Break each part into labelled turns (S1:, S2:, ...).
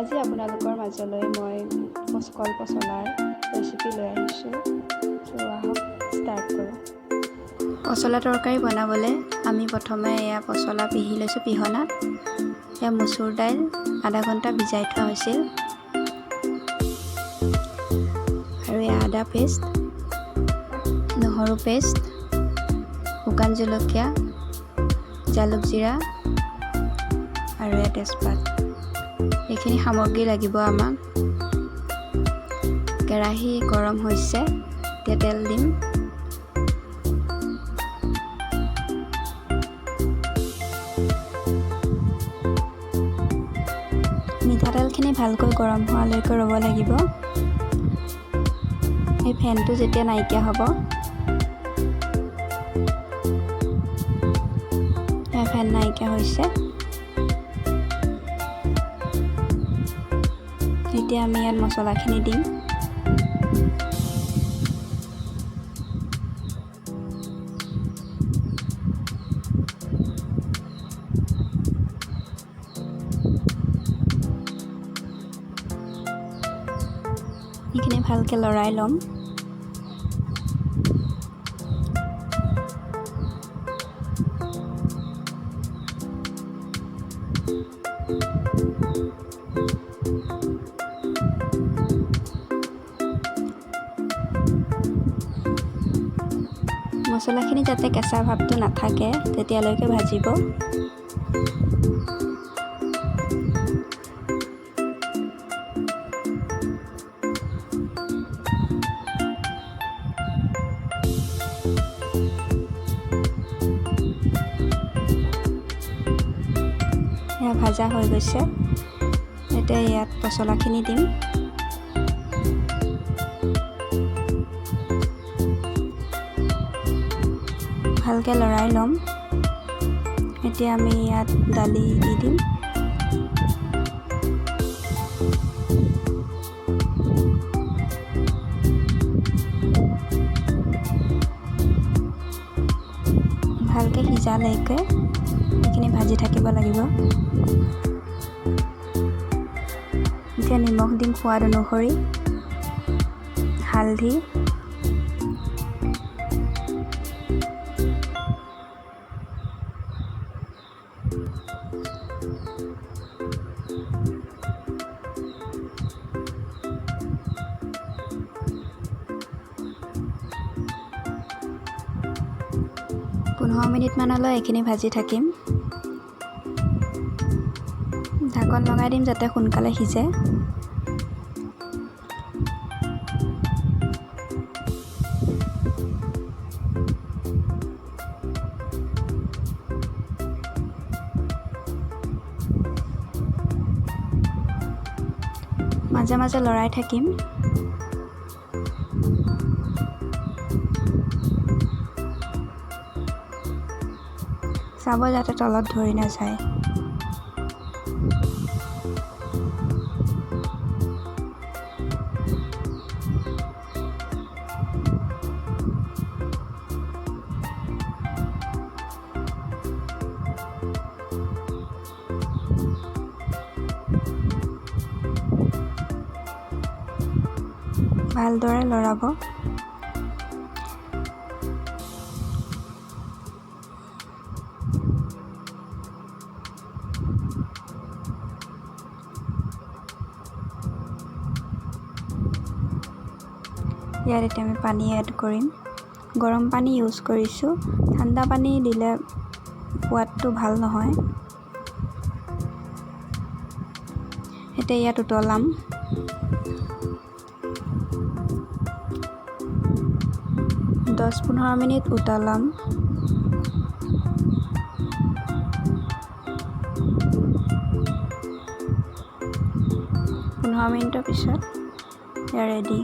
S1: আজি আপোনালোকৰ মাজলৈ মই কলপচলাৰ ৰেচিপি লৈ আহিছোঁ। তো আহক ষ্টাৰ্ট কৰোঁ। পচলা তৰকাৰী বনাবলৈ আমি প্ৰথমে পচলা পিহি লৈছোঁ পিহনাত। মচুৰ দাইল আধা ঘণ্টা ভিজাই থোৱা হৈছিল আৰু আদা পেষ্ট, নহৰু পেষ্ট, শুকান জলকীয়া, জালুক জিৰা আৰু তেজপাত। এইখিনি সামগ্ৰী লাগিব আমাক। কেৰাহী গৰম হৈছে, এতিয়া তেল দিম। মিঠাতেলখিনি ভালকৈ গৰম হোৱালৈকে ৰ'ব লাগিব। এই ফেনটো যেতিয়া নাইকিয়া হ'ব, ফেন নাইকিয়া হৈছে, এতিয়া আমি ইয়াত মছলাখিনি দিম। এইখিনি ভালকৈ লৰাই ল'ম। মছলাখিনি যাতে কেঁচা ভাৱটো নাথাকে তেতিয়ালৈকে ভাজিব। ভাজা হৈ গৈছে, এতিয়া ইয়াত পচলাখিনি দিম। ভালকৈ লৰাই ল'ম। এতিয়া আমি ইয়াত দালি দি দিম। ভালকৈ সিজালৈকে এইখিনি ভাজি থাকিব লাগিব। এতিয়া নিমখ দিম সোৱাদ অনুসৰি, হালধি, পোন্ধৰ মিনিটমানলৈ এইখিনি ভাজি থাকিম। ঢাকন লগাই দিম যাতে সোনকালে সিজে। মাজে মাজে লৰাই থাকিম। চাব যাতে তলত ধৰি নাযায়। ভালদৰে লৰাব। ইয়াত এতিয়া আমি পানী এড কৰিম। গৰম পানী ইউজ কৰিছোঁ, ঠাণ্ডা পানী দিলে সোৱাদটো ভাল নহয়। এতিয়া ইয়াত উতলাম। দহ 15 মিনিট উতলাম। 15 মিনিটৰ পিছত এয়া ৰেডি।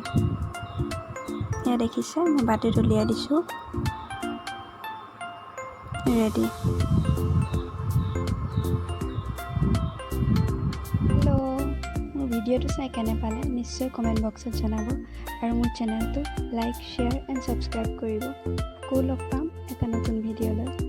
S1: এয়া দেখিছে, মই বাতিত উলিয়াই দিছোঁ। ৰেডি। হেল্ল', মোৰ ভিডিঅ'টো চাই কেনে পালে নিশ্চয় কমেণ্ট বক্সত জনাব আৰু মোৰ চেনেলটো লাইক, শ্বেয়াৰ এণ্ড ছাবস্ক্ৰাইব কৰিব। আকৌ লগ পাম এটা নতুন ভিডিঅ'লৈ।